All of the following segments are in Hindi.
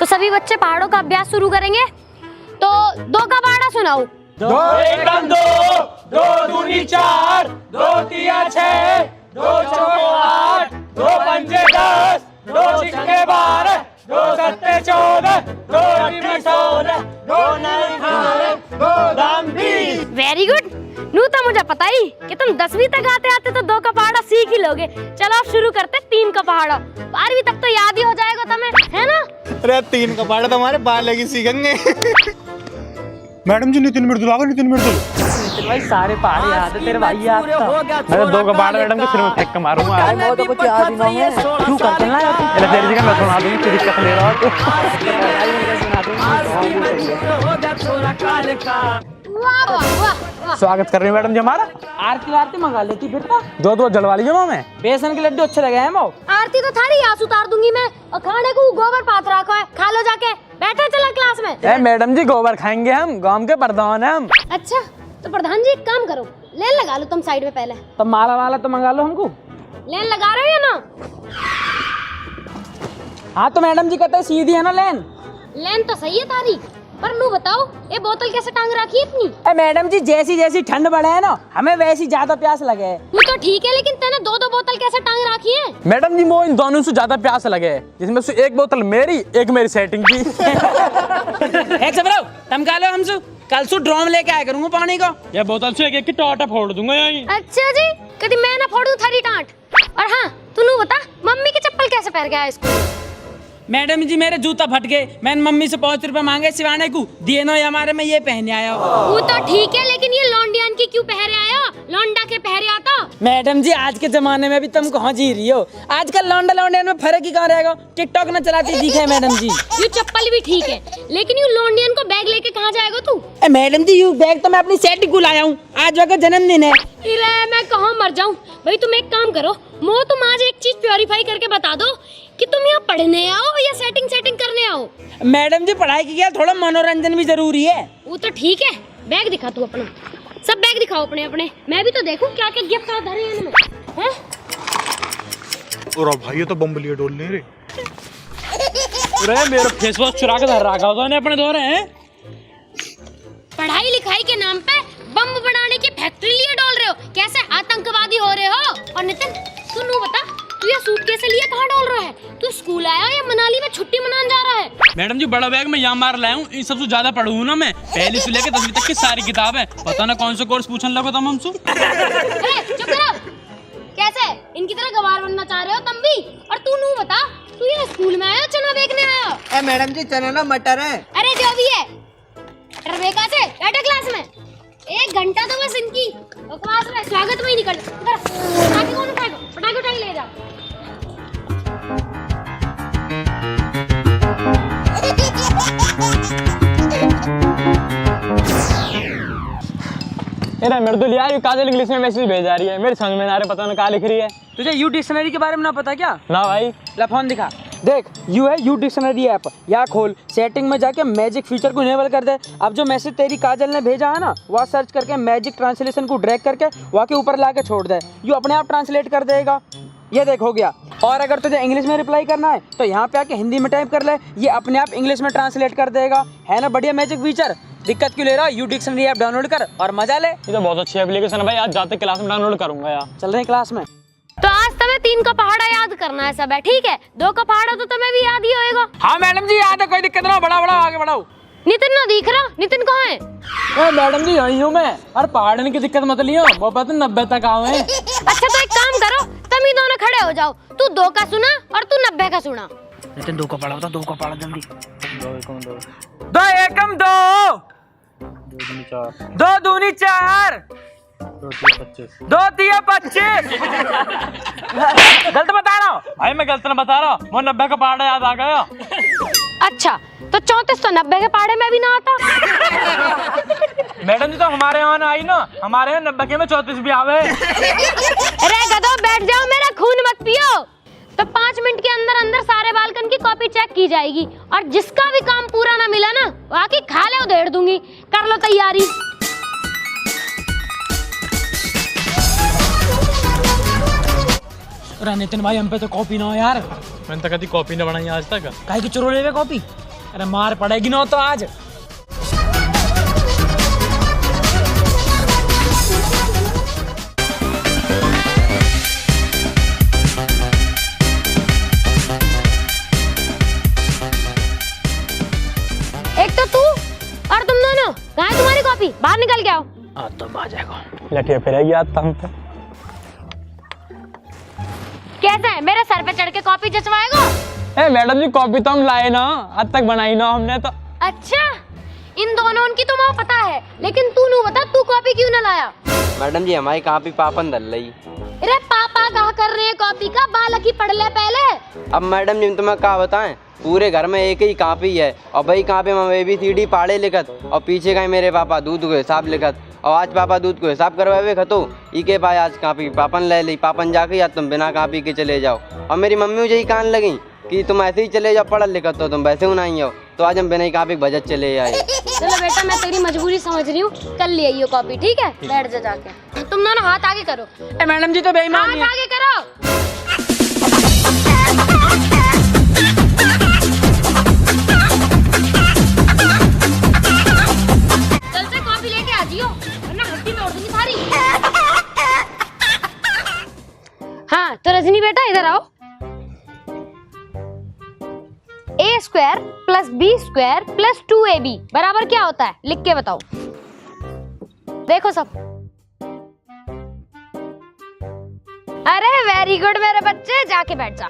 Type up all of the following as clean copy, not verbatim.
तो सभी बच्चे पहाड़ों का अभ्यास शुरू करेंगे। तो 2 का पहाड़ा सुनाओ। 2 एकम 2, 2 दूनी 4, 2 तिया 6, 2 चौके 8, 2 पंजे 10, 2 छिक्के 12, 2 सत्ते 14, 2 अठे 16, 2 नौ 18, 2 दाम 20। Very good. नू तो मुझे पता ही कि तुम 10वीं तक आते आते तो 2 का पहाड़ा सीख ही लोगे। चलो अब शुरू करते 3 का पहाड़ा। 12वीं तक तो याद ही हो जाएगा तुम्हें, है ना? अरे 3 का पहाड़ा तो हमारे बाल लगी सीखेंगे। मैडम जी नितिन मृदुल आ गए। नितिन भाई सारे पहाड़ याद है तेरे भाई याद था। मैं 2 का पहाड़ा मैडम के सिर में फेंक के मारूंगा। वो तो कुछ याद ही नहीं है। क्यों करते ना यार? अरे तेरी जगह मैं सुना दूंगी, तेरी दिक्कत ले रहा हूं। वाह वाह वाह। स्वागत कर रही हूं मैडम जी हमारा। आरती मंगा लेती फिर तो। 2 जलवा लीजिए मैं। बेसन के लड्डू अच्छे लगे हैं मो। आरती तो थारी आंसू उतार दूंगी मैं। और खाने को गोबर पात रखा है, खा लो जाके। बैठे चला क्लास में। ए मैडम जी गोबर खाएंगे हम, गांव के प्रधान हैं हम। अच्छा तो प्रधान जी एक काम करो, लेन लगा लो तुम साइड में पहले। तो माला वाला तो मंगा लो हमको। लेन लगा रहे हो या ना? हाँ तो मैडम जी कहते सीधी है ना लेन। लेन तो सही है तारी, पर नू बताओ ये बोतल कैसे टांग रखी है इतनी? मैडम जी जैसी जैसी ठंड बढ़े है ना, हमें वैसी ज्यादा प्यास लगे है। वो तो ठीक है, लेकिन तेने 2 बोतल कैसे टांग रखी है? मैडम जी वो इन दोनों से ज्यादा प्यास लगे, जिसमें से 1 बोतल मेरी, 1 मेरी सेटिंग की। एक सब रहो, तुम खा लो हमसे। कल सु ड्रम लेके आया करूंगा पानी का। ये बोतल से एक की टाटा फोड़ दूंगा यहीं। अच्छा जी, कभी मैं ना फोड़ दूं थारी टांट। और हाँ तू नू बता, मम्मी की चप्पल कैसे पहन के आया स्कूल? मैडम जी मेरे जूता फट गए, मैंने मम्मी से 5 रुपए मांगे सिवाने को, दिए ना हमारे में ये पहने आया हो। वो तो ठीक है, लेकिन ये लौंडियान की क्यों पहरे आया? लौंडा के पहरे आता। मैडम जी आज के जमाने में भी तुम कहाँ जी रही हो? आजकल लौंडा लौंडियन में फर्क ही कहाँ रहेगा? टिकटॉक न चलाती दिखे मैडम जी। ये चप्पल भी ठीक है, लेकिन यू लौंडियन को बैग लेके कहाँ जाएगा तू? मैडम जी यू बैग तो मैं अपनी सेट को लाया हूँ, आज वक्त जन्मदिन है। इरे मैं कहाँ मर जाऊँ भाई। तुम एक काम करो मो, तुम आज एक चीज प्योरीफाई करके बता दो कि तुम यहाँ पढ़ने आओ या सेटिंग करने आओ? मैडम जी पढ़ाई की क्या, थोड़ा मनोरंजन भी जरूरी है। वो तो ठीक है, बैग दिखा तू अपना। सब बैग दिखाओ अपने अपने, मैं भी तो देखूं क्या क्या गिफ्ट धरे हैं इनमें, हैं? और भाई ये तो बम लिए डोलने रे। अरे मेरा फेस वॉश चुरा के धर रखा होता है अपने दौरे हैं। पढ़ाई लिखाई के नाम पे बम बनाने की फैक्ट्री लिए डोल रहे हो, कैसे आतंकवादी हो रहे हो? और नितिन तू नू बता, तू ये सूटकेस लिए कहाँ डोल रहा है? तू स्कूल आया या मनाली में छुट्टी मनाने जा रहा है? मैडम जी बड़ा बैग में यहाँ मार लाया हूँ, इन सबसे ज्यादा पढ़ू ना मैं। पहली से लेकर 10वीं तक की सारी किताब है, पता ना कौन सा कोर्स पूछने लगे तुम हमसे। चुप करो। कैसे इनकी तरह गवार बनना चाह रहे हो तुम भी? और तू नू बता, तू ये स्कूल में आया चना बेचने आया? मैडम जी चना ना मटर है। अरे जो भी है, मटर बेका से बैठे क्लास में। 1 घंटा तो बस इनकी बकवास में स्वागत में ही निकल। पटाखे कौन उठाएगा? पटाखे उठा के ले जा। अरे मृदुल यार ये काजल इंग्लिश में मैसेज भेज रही है, मेरे समझ में ना आ रहा, पता ना क्या लिख रही है। तुझे यू डिक्शनरी के बारे में ना पता क्या? ना भाई। ला फोन दिखा, देख यू है यू डिक्शनरी ऐप। यहाँ खोल, सेटिंग में जाके मैजिक फीचर को इनेबल कर दे। अब जो मैसेज तेरी काजल ने भेजा है ना, वह सर्च करके मैजिक ट्रांसलेशन को ड्रैग करके वहाँ के ऊपर ला के छोड़ दे, यू अपने आप ट्रांसलेट कर देगा। ये देख हो गया। और अगर तुझे इंग्लिश में रिप्लाई करना है तो यहाँ पे आके हिंदी में टाइप कर ले, ये अपने आप इंग्लिश में ट्रांसलेट कर देगा। है ना बढ़िया मैजिक फीचर? दिक्कत क्यों ले रहा? यू डिक्शनरी ऐप डाउनलोड कर और मजा ले। ये तो बहुत अच्छी एप्लीकेशन है भाई, आज जाते क्लास में डाउनलोड करूंगा यार। चल रहे हैं क्लास में। तो आज तुम्हें 3 का पहाड़ा याद करना है सब है, ठीक है? 2 का पहाड़ा तो तुम्हें भी याद ही होएगा। हाँ मैडम जी याद है, कोई दिक्कत ना, बढ़ाओ बढ़ाओ आगे बढ़ाओ। नितिन ना दिख रहा? नितिन कहाँ है? मैडम जी यही हूँ मैं। और पहाड़ने की दिक्कत मत लियो, वो पता 90 तक आओ है। अच्छा तो एक काम करो, तुम ही दोनों खड़े हो जाओ। तू 2 का सुना और तू 90 का सुना। नितिन 2 का पढ़ा होता, 2 का पढ़ा जल्दी। 2 एकम 2, 2 दूनी 4, 2 तिया 25। गलत बता रहा हूँ भाई, मैं गलत ना बता रहा हूँ, वो 90 का पहाड़ा याद आ गया। अच्छा तो 34 तो 90 के पहाड़े में भी ना आता। मैडम जी तो हमारे यहाँ ना आई ना, हमारे यहाँ 90 के में 34 भी आवे। अरे गधो बैठ जाओ, मेरा खून मत पियो। तो 5 मिनट के अंदर अंदर सारे बालकन की कॉपी चेक की जाएगी, और जिसका भी काम पूरा ना मिला ना, वाकई खा ले उधेड़ दूंगी। कर लो तैयारी। नितिन भाई हम पे तो कॉपी ना हो यार। मैंने तो कभी कॉपी ना बनाई आज तक। काहे की चुरा ले कॉपी? अरे मार पड़ेगी ना तो आज। एक तो तू और तुम दोनों, कहाँ है तुम्हारी कॉपी? बाहर निकल के आओ। तो आ जाएगा। लठिया फिरेगी आज तंग पे। कैसा है, मेरे सर पे चढ़ के कॉपी जचवाएगा? ए मैडम जी कॉपी तो हम लाए ना, आज तक बनाई ना हमने तो। अच्छा, इन दोनों की तो मुझे पता है, लेकिन तू नहीं बता तू कॉपी क्यों ना लाया? मैडम जी हमारी कॉपी पापन दल रही। अरे पापा कहा कर रहे हैं कॉपी का, बालक ही पढ़ ले पहले। अब मैडम जी तुम्हें क्या बताएं, पूरे घर में एक ही कॉपी है और वही कॉपी में ABCD पाड़े लिखत और पीछे का मेरे पापा दूध को हिसाब लिखत। और आज पापा दूध को हिसाब करवाए खतो ई के पाए आज कॉपी पापन ले ली। पापन जाके या तुम बिना कॉपी के चले जाओ। और मेरी मम्मी मुझे ही कान लगी कि तुम ऐसे ही चले जाओ, पढ़ल लिखत तो तुम वैसे ही नहीं हो। तो आज हम बिना ही कॉपी बजट चले आए। चलो बेटा, मैं तेरी मजबूरी समझ रही हूँ, कल ले आइयो कॉपी, ठीक है? बैठ जा जाके। तुम दोनों हाथ आगे करो। मैडम जी तो बेईमान हाथ आगे करो। चल से कॉपी लेके आ जियो, वरना हड्डी तोड़ दूंगी सारी। हाँ तो रजनी बेटा इधर आओ। A² + B² + 2AB बराबर क्या होता है? लिख के बताओ। देखो सब। अरे वेरी गुड मेरे बच्चे, जाके बैठ जा।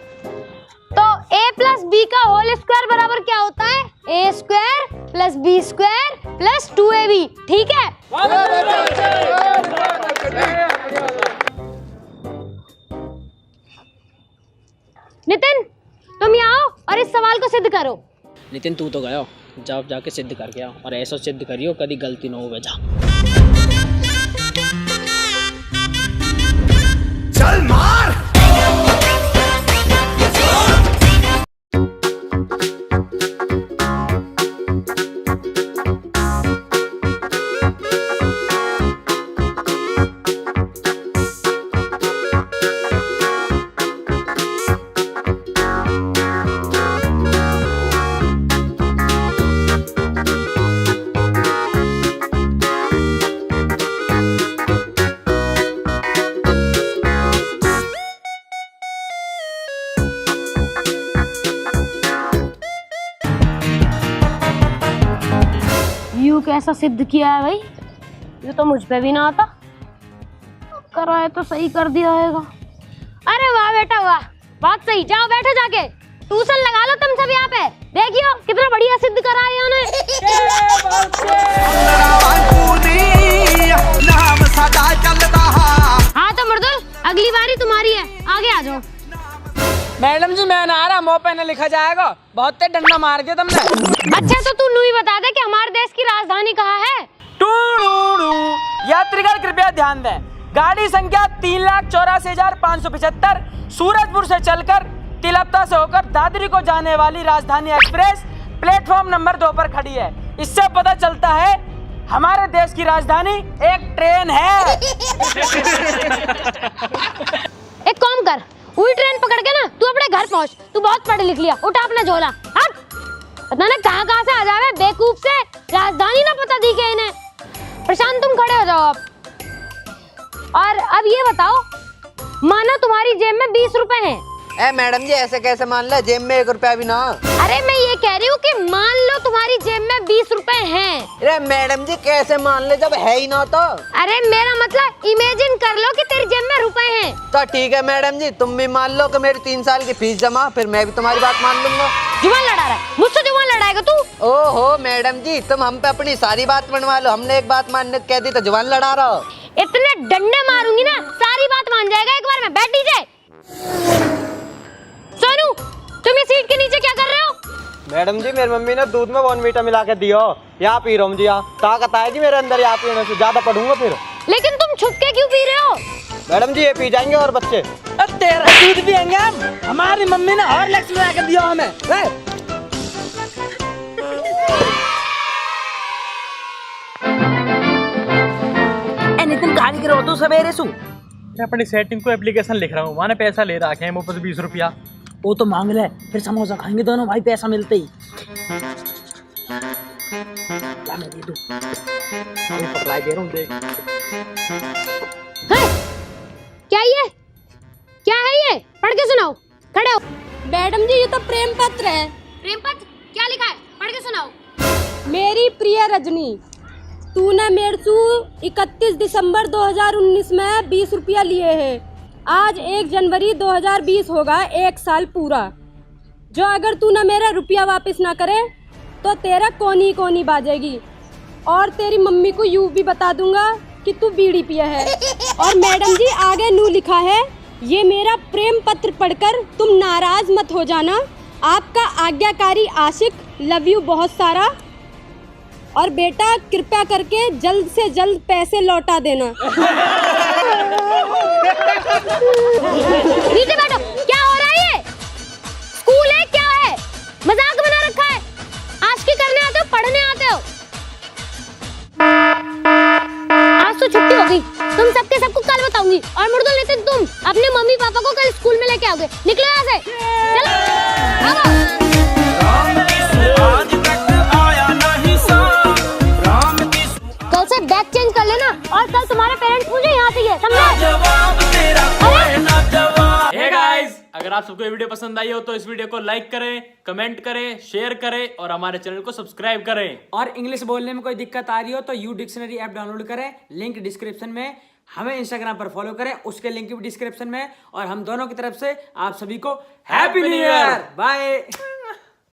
तो A + B का होल स्क्वायर बराबर क्या होता है? A² + B² + 2AB, ठीक है? नितिन तुम यहाँ आओ और इस सवाल को सिद्ध करो। नितिन तू तो गया, जाओ जाके सिद्ध करके आओ और ऐसा सिद्ध करियो कभी गलती ना हो बेटा। चल मार। यू कैसा सिद्ध किया है भाई? ये तो मुझ पे भी ना आता। कराए तो सही कर दिया होगा। अरे वाह बेटा वाह, बात सही। जाओ बैठो जाके, ट्यूशन लगा लो तुम सब यहाँ पे। देखियो कितना बढ़िया सिद्ध करा है इन्होंने। हाँ तो मर्दुल, अगली बारी तुम्हारी है, आगे आ जाओ। मैडम जी मैं ना आ रहा, मुँह पे न लिखा जाएगा, बहुत तेज डंडा मार दिया तुमने। अच्छा तो तू नूही बता दे कि हमारे देश की राजधानी कहाँ है? यात्रीगण कृपया ध्यान दें, गाड़ी संख्या 3,84,575 सूरजपुर से चलकर तिलपता से होकर दादरी को जाने वाली राजधानी एक्सप्रेस प्लेटफॉर्म नंबर 2 पर खड़ी है। इससे पता चलता है हमारे देश की राजधानी एक ट्रेन है। एक काम कर, वही ट्रेन पकड़ के ना तू अपने घर पहुंच। तू बहुत पढ़ लिख लिया, उठा अपना झोला। हट, पता ना कहाँ से आ जावे बेवकूफ से, राजधानी ना पता दी के इन्हें। प्रशांत तुम खड़े हो जाओ आप। और अब ये बताओ, मानो तुम्हारी जेब में 20 रुपए हैं। ए मैडम जी ऐसे कैसे मान ले, जेब में 1 रुपया भी ना। अरे मैं ये कह रही हूँ कि मान लो तुम्हारी जेब में 20 रुपए हैं। अरे मैडम जी कैसे मान ले जब है ही ना तो। अरे मेरा मतलब इमेजिन कर लो कि तेरी जेब में रुपए हैं। तो ठीक है मैडम जी, तुम भी मान लो कि मेरी 3 साल की फीस जमा, फिर मैं भी तुम्हारी बात मान लूंगा। जुबान लड़ा रहा है मुझसे, जुबान लड़ाएगा तू? ओहो मैडम जी, तुम हम पे अपनी सारी बात मनवा लो। हमने एक बात मानने को कह दी तो जुबान लड़ा रहा हो। इतने डंडे मारूंगी ना सारी बात मान जाएगा एक बार में। बैठ दीजिए। सोनू तुम इस सीट के नीचे क्या कर रहे हो? मैडम जी मेरी मम्मी ने दूध में बॉर्नवीटा मिला के दियो, यहाँ पी रहा हूँ जी। ताकत आएगी मेरे अंदर, यहाँ पीने से ज्यादा पढ़ूंगा फिर। लेकिन तुम छुप के क्यों पी रहे हो? मैडम जी ये पी जाएंगे और बच्चे। तेरा दूध पियेंगे हम, हमारी मम्मी ने हॉर्लिक्स मिला के दिया हमें। नितिन गाड़ी गिरो तो सवेरे सु। मैं अपनी सेटिंग को एप्लीकेशन लिख रहा हूँ, वहाँ पैसा ले रखे हैं मुफ्त 20 रुपया। वो तो मांग ले, फिर समोसा खाएंगे दोनों भाई पैसा मिलते ही। ला मैं दे दूं। अभी पकड़ाई दे रहा हूँ देख। क्या है ये? पढ़ के सुनाओ। खड़े हो। मैडम जी ये तो प्रेम पत्र है। प्रेम पत्र क्या लिखा है? पढ़ के सुनाओ। मेरी प्रिय रजनी, तूने मेरे से 31 दिसंबर 2019 में 20 रुपया लिए हैं। आज 1 जनवरी 2020 होगा 1 साल पूरा। जो अगर तूने मेरा रुपया वापस ना करे तो तेरा कोनी कोनी बाजेगी और तेरी मम्मी को यूं भी बता दूंगा कि तू बीड़ी पिया है। और मैडम जी आगे नू लिखा है, ये मेरा प्रेम पत्र पढ़कर तुम नाराज मत हो जाना। आपका आज्ञाकारी आशिक, लव यू बहुत सारा। और बेटा कृपया करके जल्द से जल्द पैसे लौटा देना। नीचे बैठो। क्या हो रहा है ये? स्कूल है क्या है? मजाक बना रखा है। आशिकी करने आते हो, पढ़ने आते हो। आज तो छुट्टी होगी, तुम सबके सबको कल बताऊंगी। और मुर्दो लेते तुम अपने मम्मी पापा को कल स्कूल में लेके आओगे। निकलो यहाँ से, चलो आओ। कल से बैग चेंज कर लेना और कल तुम्हारे पेरेंट्स मुझे यहाँ से ये समझे? हे गाइस, अगर आप सबको ये वीडियो पसंद आई हो तो इस वीडियो को लाइक करें, कमेंट करें, शेयर करें और हमारे चैनल को सब्सक्राइब करें। और इंग्लिश बोलने में कोई दिक्कत आ रही हो तो यू डिक्शनरी ऐप डाउनलोड करें, लिंक डिस्क्रिप्शन में। हमें इंस्टाग्राम पर फॉलो करें, उसके लिंक भी डिस्क्रिप्शन में। और हम दोनों की तरफ से आप सभी को हैप्पी न्यू ईयर। बाय।